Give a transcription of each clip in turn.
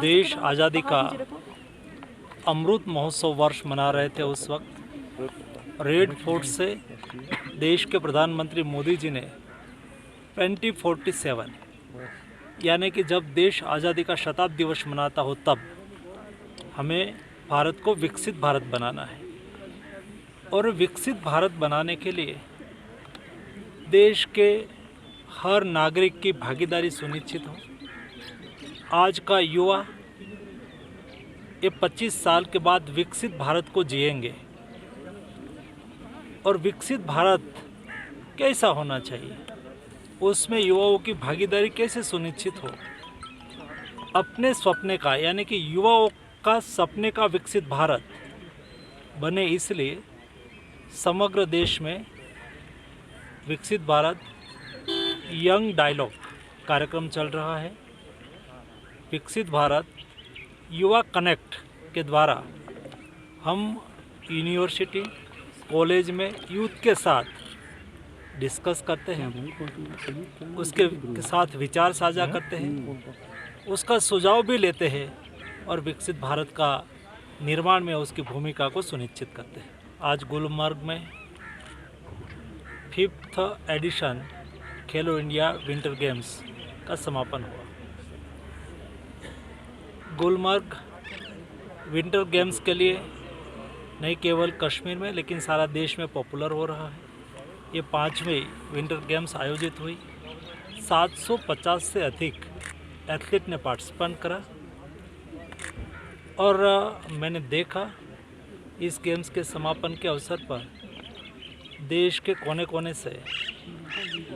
देश आज़ादी का अमृत महोत्सव वर्ष मना रहे थे, उस वक्त रेड फोर्ट से देश के प्रधानमंत्री मोदी जी ने 2047 यानी कि जब देश आज़ादी का शताब्दी दिवस मनाता हो तब हमें भारत को विकसित भारत बनाना है। और विकसित भारत बनाने के लिए देश के हर नागरिक की भागीदारी सुनिश्चित हो। आज का युवा ये 25 साल के बाद विकसित भारत को जिएंगे और विकसित भारत कैसा होना चाहिए, उसमें युवाओं की भागीदारी कैसे सुनिश्चित हो। अपने सपने का यानी कि युवाओं का सपने का विकसित भारत बने, इसलिए समग्र देश में विकसित भारत यंग डायलॉग कार्यक्रम चल रहा है। विकसित भारत युवा कनेक्ट के द्वारा हम यूनिवर्सिटी कॉलेज में यूथ के साथ डिस्कस करते हैं, उसके साथ विचार साझा करते हैं, उसका सुझाव भी लेते हैं और विकसित भारत का निर्माण में उसकी भूमिका को सुनिश्चित करते हैं। आज गुलमर्ग में 5th एडिशन खेलो इंडिया विंटर गेम्स का समापन हुआ। गुलमर्ग विंटर गेम्स के लिए नहीं केवल कश्मीर में लेकिन सारा देश में पॉपुलर हो रहा है। ये 5वीं विंटर गेम्स आयोजित हुई। 750 से अधिक एथलीट ने पार्टिसिपेट करा और मैंने देखा इस गेम्स के समापन के अवसर पर देश के कोने कोने से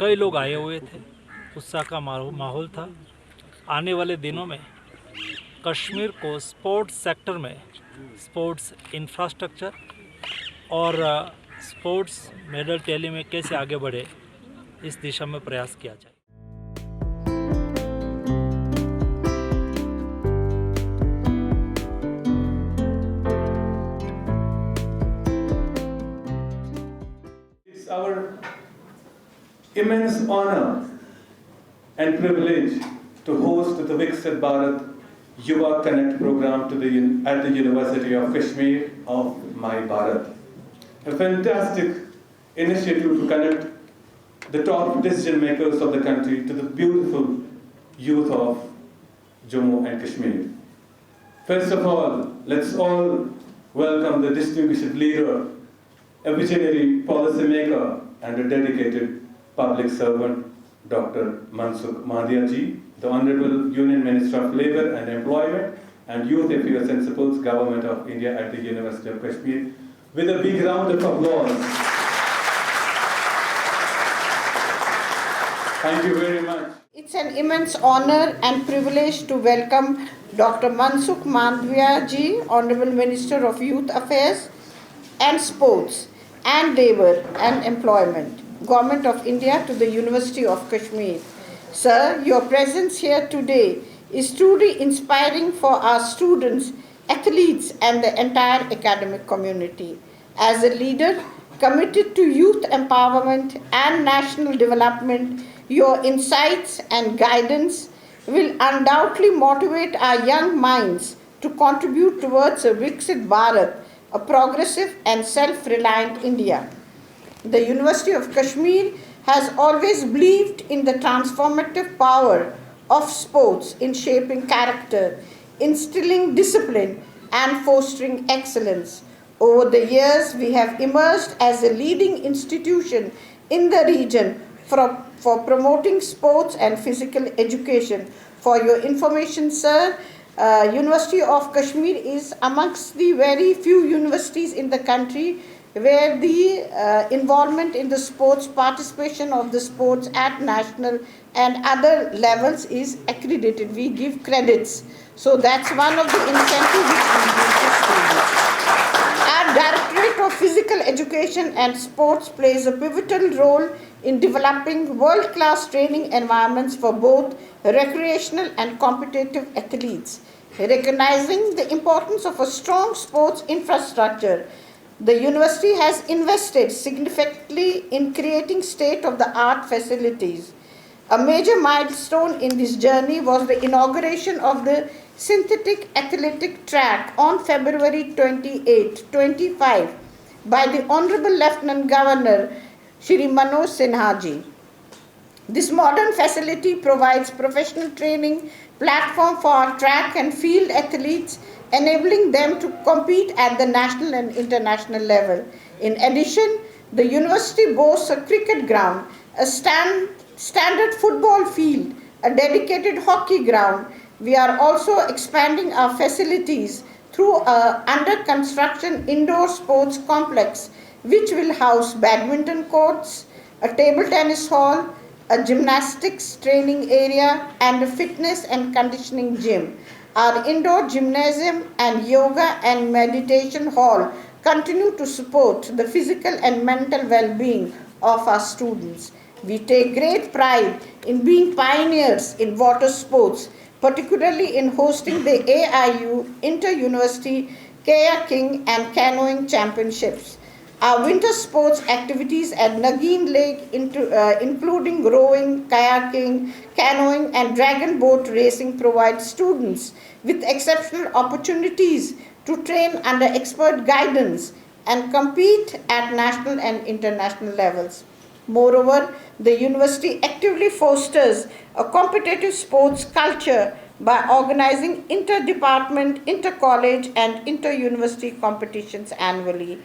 कई लोग आए हुए थे। उत्साह का माहौल था। आने वाले दिनों में कश्मीर को स्पोर्ट्स सेक्टर में स्पोर्ट्स इंफ्रास्ट्रक्चर और स्पोर्ट्स मेडल टैली में कैसे आगे बढ़े, इस दिशा में प्रयास किया जाए। It's our immense honor and privilege to host the Viksit Bharat Youva Connect program at the University of Kashmir of my Bharat. A fantastic initiative to connect the top decision makers of the country to the beautiful youth of Jammu and Kashmir. First of all, let's all welcome the distinguished leader, a visionary policymaker and a dedicated public servant, Dr. Mansukh Mandia ji, the Honorable Union Minister of Labour and Employment and Youth Affairs and Supports Government of India at the University of Kashmir. With a big round of applause. Thank you very much. It's an immense honor and privilege to welcome Dr. Mansukh Mandia ji, Honorable Minister of Youth Affairs and Sports and Labour and Employment, Government of India, to the University of Kashmir. Sir, your presence here today is truly inspiring for our students, athletes and the entire academic community. As a leader committed to youth empowerment and national development, your insights and guidance will undoubtedly motivate our young minds to contribute towards a Viksit Bharat, a progressive and self-reliant India. The University of Kashmir has always believed in the transformative power of sports in shaping character, instilling discipline, and fostering excellence. Over the years, we have emerged as a leading institution in the region for promoting sports and physical education. For your information, sir, University of Kashmir is amongst the very few universities in the country where the involvement in the sports, participation of the sports at national and other levels is accredited. We give credits. So that's one of the incentives which we give to students. Our Directorate of Physical Education and Sports plays a pivotal role in developing world-class training environments for both recreational and competitive athletes. Recognizing the importance of a strong sports infrastructure, the university has invested significantly in creating state-of-the-art facilities. A major milestone in this journey was the inauguration of the synthetic athletic track on February 28, 25 by the Honorable Lieutenant Governor Shri Manoj Sinha ji. This modern facility provides professional training platform for our track and field athletes, enabling them to compete at the national and international level. In addition, the university boasts a cricket ground, a standard football field, a dedicated hockey ground. We are also expanding our facilities through a under construction indoor sports complex, which will house badminton courts, a table tennis hall, a gymnastics training area, and a fitness and conditioning gym. Our indoor gymnasium and yoga and meditation hall continue to support the physical and mental well-being of our students. We take great pride in being pioneers in water sports, particularly in hosting the AIU Inter-University Kayaking and Canoeing Championships. Our winter sports activities at Nagin Lake, including rowing, kayaking, canoeing, and dragon boat racing, provide students with exceptional opportunities to train under expert guidance and compete at national and international levels. Moreover, the university actively fosters a competitive sports culture by organizing inter-department, inter-college, and inter-university competitions annually.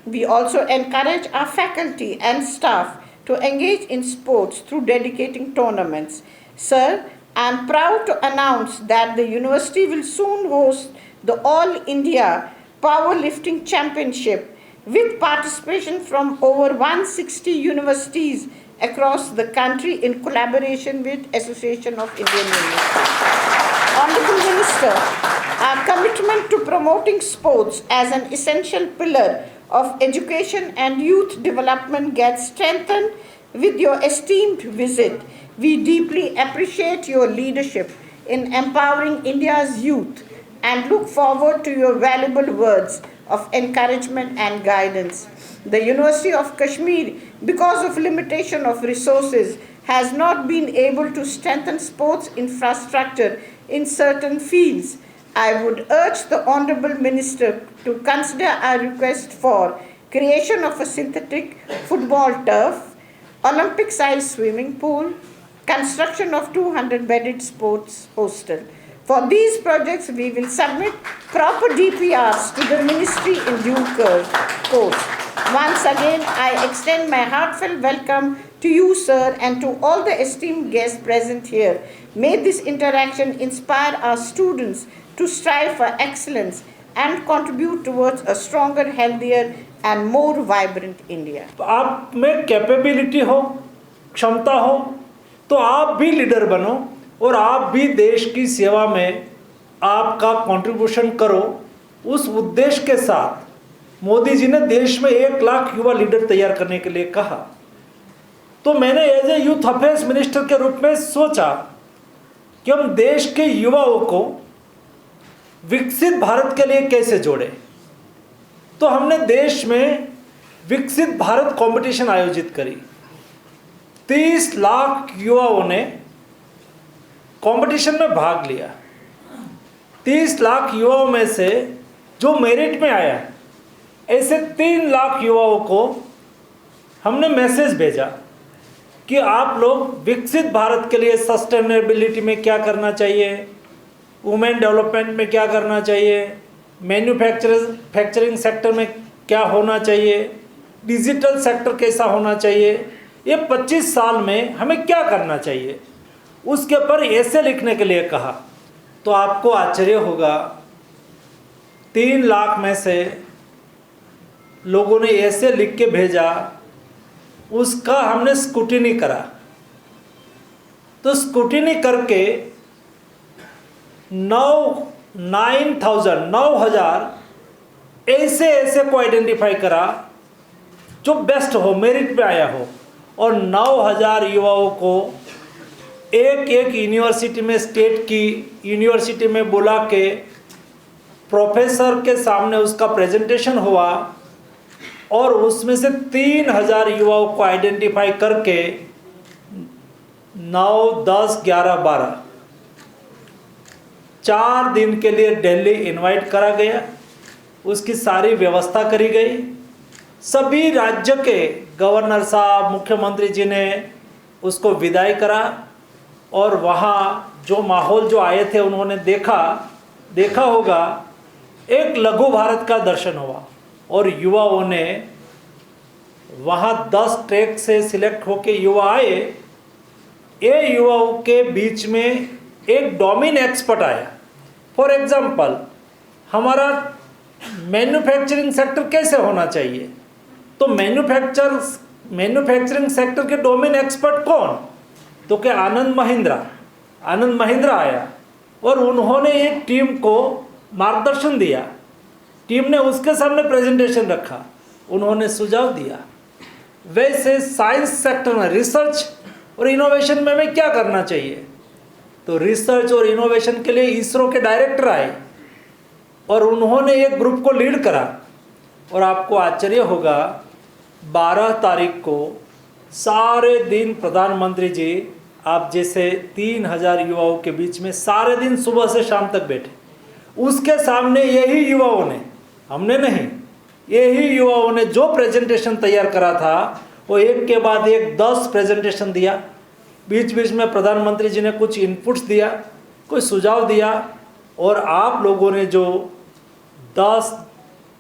We also encourage our faculty and staff to engage in sports through dedicating tournaments. Sir, I am proud to announce that the university will soon host the All India Powerlifting Championship with participation from over 160 universities across the country in collaboration with Association of Indian Universities. Honorable Minister, our commitment to promoting sports as an essential pillar of education and youth development gets strengthened with your esteemed visit. We deeply appreciate your leadership in empowering India's youth and look forward to your valuable words of encouragement and guidance. The University of Kashmir, because of limitation of resources, has not been able to strengthen sports infrastructure in certain fields. I would urge the Honorable Minister to consider our request for creation of a synthetic football turf, Olympic-sized swimming pool, construction of 200-bedded sports hostel. For these projects, we will submit proper DPRs to the Ministry in due course. Once again, I extend my heartfelt welcome to you, sir, and to all the esteemed guests present here. May this interaction inspire our students to strive for excellence and contribute towards a stronger, healthier, and more vibrant India. आप में capability हो, क्षमता हो, तो आप भी leader बनो और आप भी देश की सेवा में आपका कंट्रीब्यूशन करो। उस उद्देश्य के साथ मोदी जी ने देश में 1 लाख युवा लीडर तैयार करने के लिए कहा। तो मैंने as a youth affairs minister के रूप में सोचा कि हम देश के युवाओं को विकसित भारत के लिए कैसे जोड़े। तो हमने देश में विकसित भारत कंपटीशन आयोजित करी। 30 लाख युवाओं ने कंपटीशन में भाग लिया। 30 लाख युवाओं में से जो मेरिट में आया, ऐसे 3 लाख युवाओं को हमने मैसेज भेजा कि आप लोग विकसित भारत के लिए सस्टेनेबिलिटी में क्या करना चाहिए, वुमेन डेवलपमेंट में क्या करना चाहिए, मैन्युफैक्चरिंग सेक्टर में क्या होना चाहिए, डिजिटल सेक्टर कैसा होना चाहिए, ये 25 साल में हमें क्या करना चाहिए, उसके ऊपर ऐसे लिखने के लिए कहा। तो आपको आश्चर्य होगा, 3 लाख में से लोगों ने ऐसे लिख के भेजा, उसका हमने स्क्रूटिनी करा। तो स्क्रूटिनी करके 9,000 ऐसे को आइडेंटिफाई करा जो बेस्ट हो, मेरिट पे आया हो, और 9,000 युवाओं को एक यूनिवर्सिटी में, स्टेट की यूनिवर्सिटी में बुला के प्रोफेसर के सामने उसका प्रेजेंटेशन हुआ और उसमें से 3,000 युवाओं को आइडेंटिफाई करके 9, 10, 11, 12 4 दिन के लिए दिल्ली इनवाइट करा गया, उसकी सारी व्यवस्था करी गई। सभी राज्य के गवर्नर साहब, मुख्यमंत्री जी ने उसको विदाई करा और वहाँ जो माहौल जो आए थे उन्होंने देखा होगा, एक लघु भारत का दर्शन हुआ। और युवाओं ने वहाँ 10 ट्रैक से सिलेक्ट होके युवा आए। ये युवाओं के बीच में एक डोमेन एक्सपर्ट आया। फॉर एग्जांपल, हमारा मैन्युफैक्चरिंग सेक्टर कैसे होना चाहिए, तो मैन्युफैक्चरिंग सेक्टर के डोमेन एक्सपर्ट कौन, तो क्या आनंद महिंद्रा आया और उन्होंने एक टीम को मार्गदर्शन दिया। टीम ने उसके सामने प्रेजेंटेशन रखा, उन्होंने सुझाव दिया। वैसे साइंस सेक्टर में रिसर्च और इनोवेशन में हमें क्या करना चाहिए, तो रिसर्च और इनोवेशन के लिए इसरो के डायरेक्टर आए और उन्होंने एक ग्रुप को लीड करा। और आपको आश्चर्य होगा, 12 तारीख को सारे दिन प्रधानमंत्री जी आप जैसे 3000 युवाओं के बीच में सारे दिन सुबह से शाम तक बैठे। उसके सामने यही युवाओं ने, हमने नहीं, यही युवाओं ने जो प्रेजेंटेशन तैयार करा था वो एक के बाद एक 10 प्रेजेंटेशन दिया। बीच बीच में प्रधानमंत्री जी ने कुछ इनपुट्स दिया, कोई सुझाव दिया, और आप लोगों ने जो 10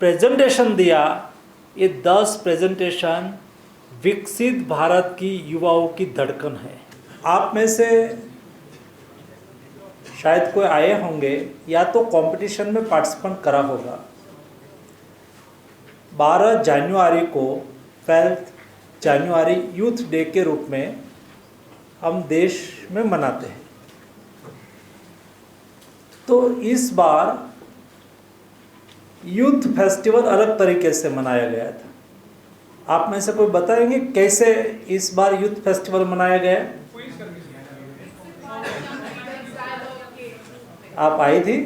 प्रेजेंटेशन दिया, ये 10 प्रेजेंटेशन विकसित भारत की युवाओं की धड़कन है। आप में से शायद कोई आए होंगे या तो कंपटीशन में पार्टिसिपेट करा होगा। 12 जनवरी को 12 जनवरी यूथ डे के रूप में हम देश में मनाते हैं। तो इस बार यूथ फेस्टिवल अलग तरीके से मनाया गया था। आप में से कोई बताएंगे कैसे इस बार यूथ फेस्टिवल मनाया गया? आप आई थी?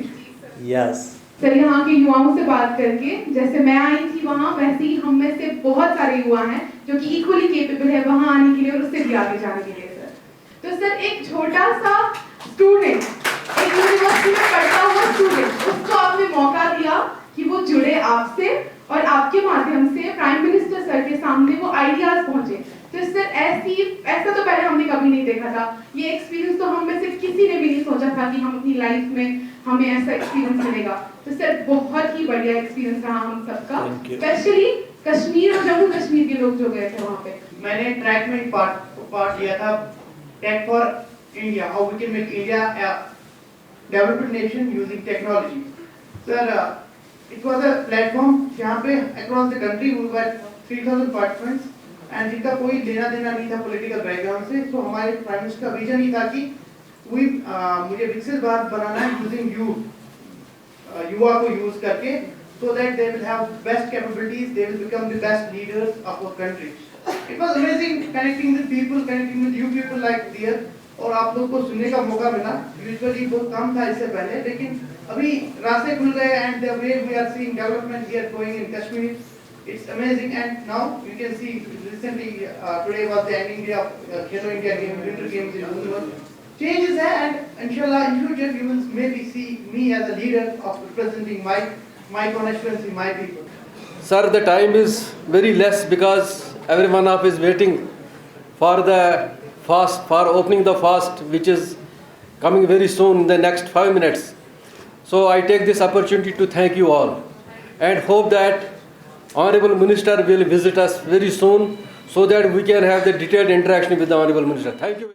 यस। सर, यहाँ के युवाओं से बात करके, जैसे मैं आई थी वहाँ, वैसे ही हम में से बहुत सारे युवा हैं जो कि इक्वली केपेबल है वहाँ आने के लिए और उससे भी आगे जाने के लिए। सर, तो सर एक छोटा सा स्टूडेंट, एक यूनिवर्सिटी में पढ़ता हुआ स्टूडेंट, उसको आपने मौका दिया कि वो जुड़े आपसे और आपके माध्यम से प्राइम मिनिस्टर सर के सामने वो आइडियाज पहुंचे। तो सर ऐसा तो पहले हमने कभी नहीं देखा था। ये एक्सपीरियंस तो हम में से किसी ने भी नहीं सोचा था कि हम अपनी लाइफ में हमें ऐसा एक्सपीरियंस मिलेगा। तो सर बहुत ही बढ़िया एक्सपीरियंस रहा हम सबका, स्पेशली कश्मीर और जम्मू कश्मीर के लोग जो गए थे वहाँ पे। मैंने ट्रैक में पार्ट लिया था, tech for India, how we can make India a developed nation using technology. Sir, it was a platform जहाँ पे across the country we were 3000 participants and जिनका कोई लेना देना नहीं था पॉलिटिकल बैकग्राउंड से। तो हमारे प्राइम मिनिस्टर का विजन ही था कि मुझे विकसित भारत बनाना है यूजिंग युवा को यूज करके, so that they will have best capabilities, they will become the best leaders of our country. It was amazing connecting with people, connecting with you people like dear, और आप लोग को सुनने का मौका मिला। यूजुअली बहुत कम था इससे पहले, लेकिन अभी रास्ते खुल गए and the way we are seeing development here going in Kashmir, it's amazing. And now you can see recently today was the ending day of Khelo India Games, Winter Games in Youva. Changes है, and inshallah in future you will maybe see me as a leader of representing my constituency, my people. Sir, the time is very less because everyone of is waiting for the fast, for opening the fast, which is coming very soon in the next 5 minutes. So I take this opportunity to thank you all and hope that Honorable Minister will visit us very soon so that we can have the detailed interaction with the Honorable Minister. Thank you.